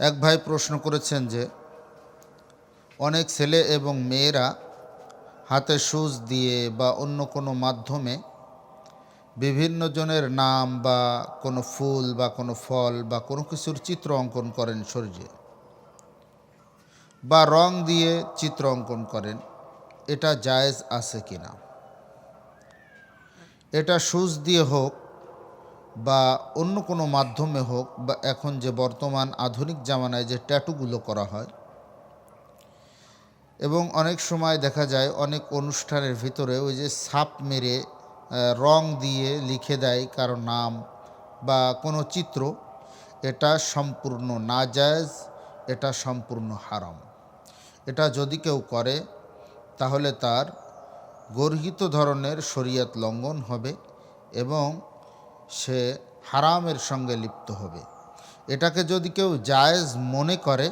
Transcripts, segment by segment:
এক ভাই প্রশ্ন করেছেন যে অনেক ছেলে এবং মেয়েরা হাতে সুচ দিয়ে বা অন্য কোনো মাধ্যমে বিভিন্ন জনের নাম বা কোনো ফুল বা কোনো ফল বা কোনো কিছুর চিত্র অঙ্কন করেন শরীরে, বা রং দিয়ে চিত্র অঙ্কন করেন। এটা জায়েজ আছে কিনা? এটা সুচ দিয়ে হোক বা অন্য কোনো মাধ্যমে হোক, বা এখন যে বর্তমান আধুনিক জামানায় যে ট্যাটুগুলো করা হয়, এবং অনেক সময় দেখা যায় অনেক অনুষ্ঠানের ভিতরে ওই যে ছাপ মেরে রং দিয়ে লিখে দেয় কারো নাম বা কোনো চিত্র, এটা সম্পূর্ণ নাজায়েজ, এটা সম্পূর্ণ হারাম। এটা যদি কেউ করে তাহলে তার গর্হিত ধরনের শরীয়ত লঙ্ঘন হবে এবং সে হারামের সঙ্গে লিপ্ত হবে। এটাকে যদি কেউ জায়েজ মনে করে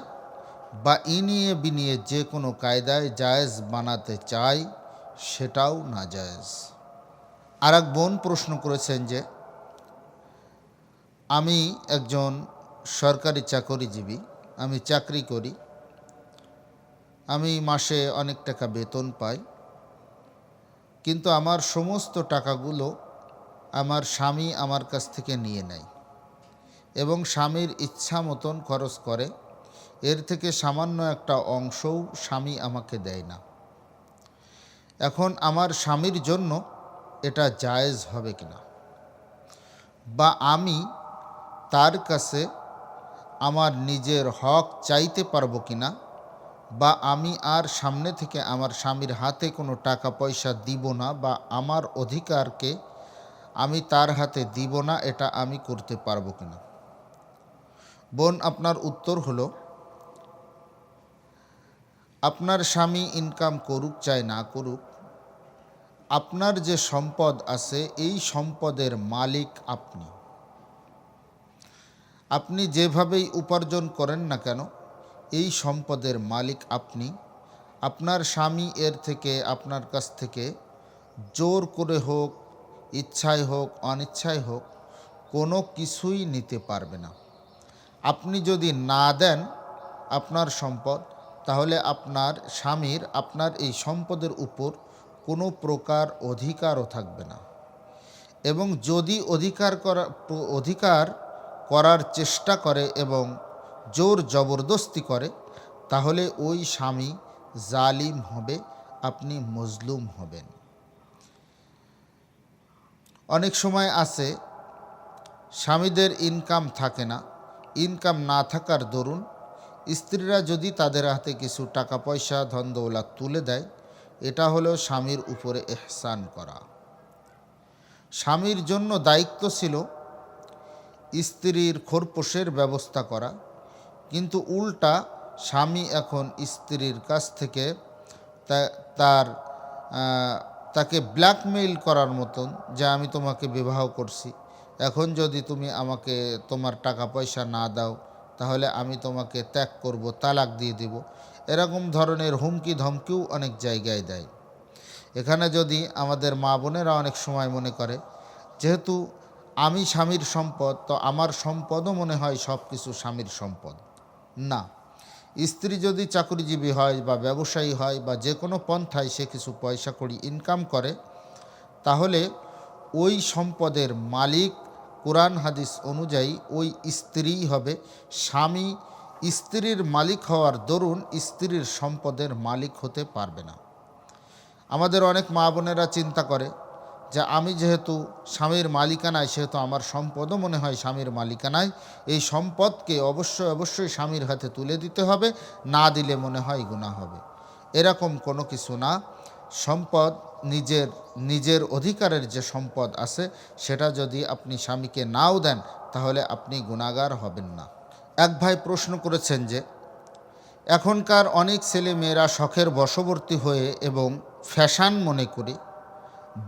বা ইনিয়ে বিনিয়ে যে কোনো কায়দায় জায়েজ বানাতে চায়, সেটাও নাজায়েজ। আর এক বোন প্রশ্ন করেছেন যে আমি একজন সরকারি চাকরিজীবী, আমি চাকরি করি, আমি মাসে অনেক টাকা বেতন পাই, কিন্তু আমার সমস্ত টাকাগুলো আমার স্বামী আমার কাছ থেকে নিয়ে নেয় এবং স্বামীর ইচ্ছা মতন খরচ করে। এর থেকে সামান্য একটা অংশও স্বামী আমাকে দেয় না। এখন আমার স্বামীর জন্য এটা জায়েজ হবে কিনা, বা আমি তার কাছে আমার নিজের হক চাইতে পারবো কিনা, বা আমি আর সামনে থেকে আমার স্বামীর হাতে কোনো টাকা পয়সা দিব না, বা আমার অধিকারকে আমি তার হাতে দিব না, এটা আমি করতে পারবো কিনা। বোন, আপনার উত্তর হলো, আপনার স্বামী ইনকাম করুক চাই না করুক, আপনার যে সম্পদ আছে এই সম্পদের মালিক আপনি। আপনি যেভাবেই উপার্জন করেন না কেন, এই সম্পদের মালিক আপনি। আপনার স্বামী এর থেকে আপনার কাছ থেকে জোর করে হোক, ইচ্ছায় হোক অনিচ্ছায় হোক, কোনো কিছুই নিতে পারবে না। আপনি যদি না দেন আপনার সম্পদ, তাহলে আপনার স্বামীর আপনার এই সম্পদের উপর কোনো প্রকার অধিকারও থাকবে না। এবং যদি অধিকার করার চেষ্টা করে এবং জোর জবরদস্তি করে, তাহলে ওই স্বামী জালিম হবে, আপনি মজলুম হবেন। অনেক সময় আছে স্বামীদের ইনকাম থাকে না, ইনকাম না থাকার দরুন স্ত্রীরা যদি তাদের হাতে কিছু টাকা পয়সা ধন দৌলত তুলে দেয়, এটা হলো স্বামীর উপরে ইহসান করা। স্বামীর জন্য দায়িত্ব ছিল স্ত্রীর খোরপোশের ব্যবস্থা করা, কিন্তু উল্টা স্বামী এখন স্ত্রীর কাছ থেকে তাকে ব্ল্যাকমেইল করার মতন, যে আমি তোমাকে বিবাহ করছি, এখন যদি তুমি আমাকে তোমার টাকা পয়সা না দাও তাহলে আমি তোমাকে ত্যাগ করব, তালাক দিয়ে দেব, এরকম ধরনের হুমকি ধমকিও অনেক জায়গায় দেয়। এখানে যদি আমাদের মা বোনেরা অনেক সময় মনে করে যেহেতু আমি স্বামীর সম্পদ, তো আমার সম্পদও মনে হয় সব কিছু স্বামীর সম্পদ। না, স্ত্রী যদি চাকরিজীবী হয় বা ব্যবসায়ী হয় বা যে কোনো পন্থায় সে কিছু পয়সা কড়ি ইনকাম করে, তাহলে ওই সম্পদের মালিক কোরআন হাদিস অনুযায়ী ওই স্ত্রীই হবে। স্বামী স্ত্রীর মালিক হওয়ার দরুন স্ত্রীর সম্পদের মালিক হতে পারবে না। আমাদের অনেক মা বোনেরা চিন্তা করে যে আমি যেহেতু স্বামীর মালিকানায়, সেহেতু আমার সম্পদও মনে হয় স্বামীর মালিকানায়, এই সম্পদকে অবশ্যই স্বামীর হাতে তুলে দিতে হবে, না দিলে মনে হয় গুনাহ হবে। এরকম কোনো কিছু না। সম্পদ নিজের অধিকারের যে সম্পদ আছে, সেটা যদি আপনি স্বামীকে নাও দেন তাহলে আপনি গুনাহগার হবেন না। এক ভাই প্রশ্ন করেছেন যে এখনকার অনেক ছেলে মেয়েরা শখের বশবর্তী হয়ে এবং ফ্যাশন মনে করে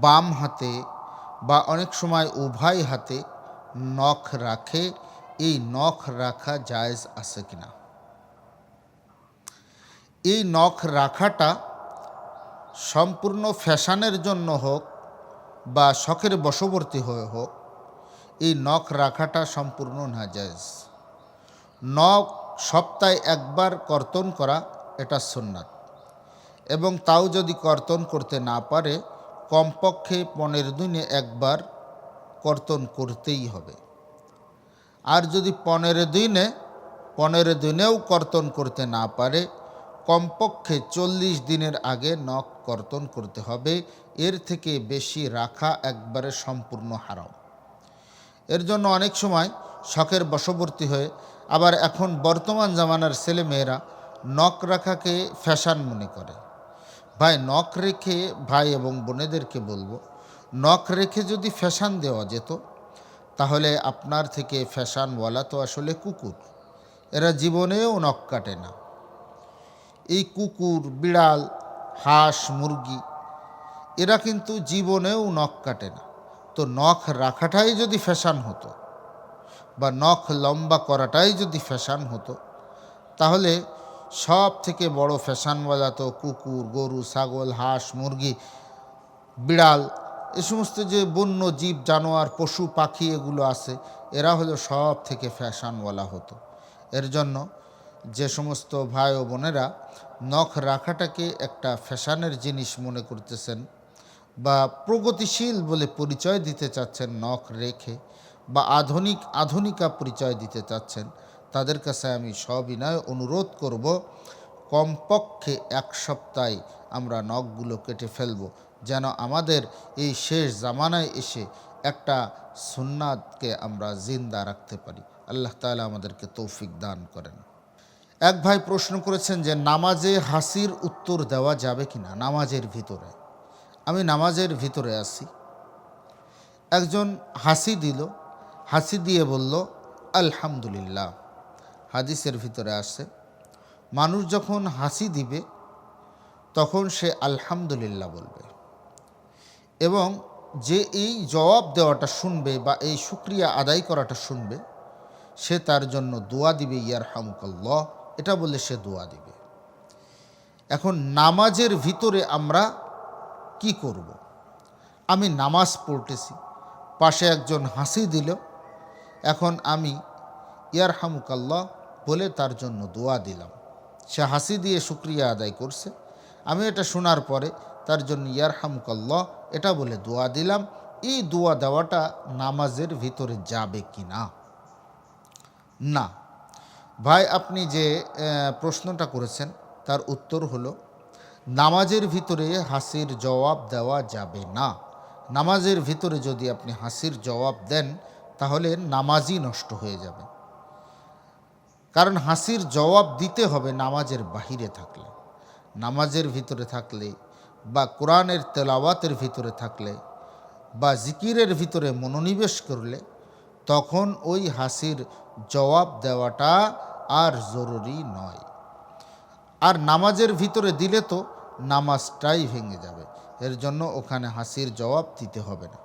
বাম হাতে বা অনেক সময় উভয় হাতে নখ রাখে। এই নখ রাখা জায়েজ আছে কিনা? এই নখ রাখাটা সম্পূর্ণ ফ্যাশনের জন্য হোক বা শখের বশবর্তী হয়ে হোক, এই নখ রাখাটা সম্পূর্ণ নাজায়েজ। নখ সপ্তাহে একবার কর্তন করা এটা সুন্নাত, এবং তাও যদি কর্তন করতে না পারে কমপক্ষে 15 দিনে একবার কর্তন করতেই হবে। আর যদি 15 দিনেও কর্তন করতে না পারে কমপক্ষে 40 দিনের আগে নখ কর্তন করতে হবে। এর থেকে বেশি রাখা একবারে সম্পূর্ণ হারাম। এর জন্য অনেক সময় শখের বশবর্তী হয়ে আবার এখন বর্তমান জামানার ছেলেমেয়েরা নখ রাখাকে ফ্যাশন মনে করে। ভাই, নখ রেখে, ভাই এবং বোনেদেরকে বলবো, নখ রেখে যদি ফ্যাশন দেওয়া যেত তাহলে আপনার থেকে ফ্যাশনওয়ালা তো আসলে কুকুর, এরা জীবনেও নখ কাটে না। এই কুকুর, বিড়াল, হাঁস, মুরগি এরা কিন্তু জীবনেও নখ কাটে না। তো নখ রাখাটাই যদি ফ্যাশন হতো বা নখ লম্বা করাটাই যদি ফ্যাশন হতো তাহলে সব থেকে বড় ফ্যাশনওয়ালা তো কুকুর, গরু, ছাগল, হাঁস, মুরগি, বিড়াল, এ সমস্ত যে বন্য জীব, জানোয়ার, পশু পাখি এগুলো আছে, এরা হলো সব থেকে ফ্যাশনওয়ালা হতো। এর জন্য যে সমস্ত ভাই ও বোনেরা নখ রাখাটাকে একটা ফ্যাশনের জিনিস মনে করতেছেন বা প্রগতিশীল বলে পরিচয় দিতে চাচ্ছেন নখ রেখে, বা আধুনিকা পরিচয় দিতে চাচ্ছেন, তাদের কাছে আমি সবিনয় অনুরোধ করব, কমপক্ষে 1 সপ্তাহে আমরা নখগুলো কেটে ফেলব, যেন আমাদের এই শেষ জামানায় এসে একটা সুন্নাতকে আমরা জিন্দা রাখতে পারি। আল্লাহ তাআলা আমাদেরকে তৌফিক দান করেন। এক ভাই প্রশ্ন করেছেন যে নামাজে হাসির উত্তর দেওয়া যাবে কিনা নামাজের ভিতরে। আমি নামাজের ভিতরে আছি, একজন হাসি দিল, হাসি দিয়ে বলল আলহামদুলিল্লাহ। হাদিসের ভিতরে আসে মানুষ যখন হাসি দিবে তখন সে আলহামদুলিল্লাহ বলবে, এবং যে এই জবাব দেওয়াটা শুনবে বা এই শুকরিয়া আদায় করাটা শুনবে সে তার জন্য দোয়া দিবে, ইয়ারহামুকাল্লাহ, এটা বলে সে দোয়া দিবে। এখন নামাজের ভিতরে আমরা কি করব? আমি নামাজ পড়তেছি, পাশে একজন হাসি দিল, এখন আমি ইয়ারহামুকাল্লাহ বলে তার জন্য দোয়া দিলাম। সে হাসি দিয়ে শুকরিয়া আদায় করছে, আমি এটা শোনার পরে তার জন্য ইয়ারহামুকাল্লাহ এটা বলে দোয়া দিলাম। এই দোয়া দেওয়াটা নামাজের ভিতরে যাবে কি না? না। ভাই, আপনি যে প্রশ্নটা করেছেন তার উত্তর হলো নামাজের ভিতরে হাসির জবাব দেওয়া যাবে না। নামাজের ভিতরে যদি আপনি হাসির জবাব দেন তাহলে নামাজই নষ্ট হয়ে যাবে। কারণ হাসির জবাব দিতে হবে নামাজের বাহিরে থাকলে। নামাজের ভিতরে থাকলে বা কোরআনের তেলাওয়াতের ভিতরে থাকলে বা জিকিরের ভিতরে মনোনিবেশ করলে তখন ওই হাসির জবাব দেওয়াটা আর জরুরি নয়। আর নামাজের ভিতরে দিলে তো নামাজটাই ভেঙে যাবে, এর জন্য ওখানে হাসির জবাব দিতে হবে না।